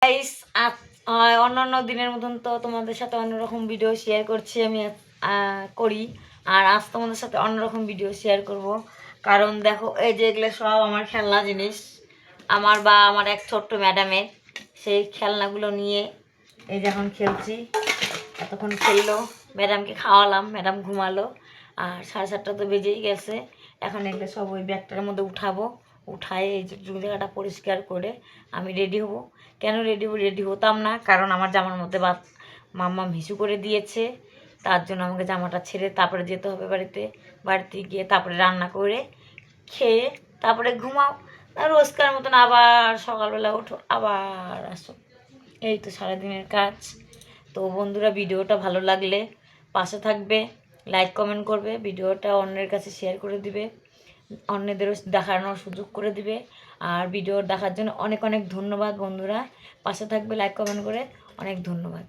Guys অন্যান্য দিনের মতন তো তোমাদের সাথে অন্যরকম ভিডিও শেয়ার করছি আমি করি। আর আজ তোমাদের সাথে অন্যরকম ভিডিও শেয়ার করব, কারণ দেখো এই যে এগুলো সব আমার খেলনা জিনিস, আমার বা আমার এক ছোট্ট ম্যাডামের। সেই খেলনাগুলো নিয়ে এই যে এখন খেলছি। এতক্ষণ খেললো, ম্যাডামকে খাওয়ালাম, ম্যাডাম ঘুমালো। আর 7:30 তো বেজেই গেছে। এখন এগুলো সব ওই ব্যাগটার মধ্যে উঠাবো, উঠায় এই যে জায়গাটা পরিষ্কার করে আমি রেডি হব। কেন রেডি হতাম না, কারণ আমার জামার মধ্যে মাম্মা হিসু করে দিয়েছে। তার জন্য আমাকে জামাটা ছেড়ে তারপরে যেতে হবে বাড়িতে গিয়ে তারপরে রান্না করে খেয়ে তারপরে ঘুমাও। রোজকার মতন আবার সকালবেলা ওঠো, আবার আসো। এই তো সারাদিনের কাজ। তো বন্ধুরা, ভিডিওটা ভালো লাগলে পাশে থাকবে, লাইক কমেন্ট করবে, ভিডিওটা অন্যের কাছে শেয়ার করে দিবে, অন্যদেরও দেখানোর সুযোগ করে দিবে। আর ভিডিও দেখার জন্য অনেক অনেক ধন্যবাদ বন্ধুরা। পাশে থাকবে, লাইক কমেন্ট করে, অনেক ধন্যবাদ।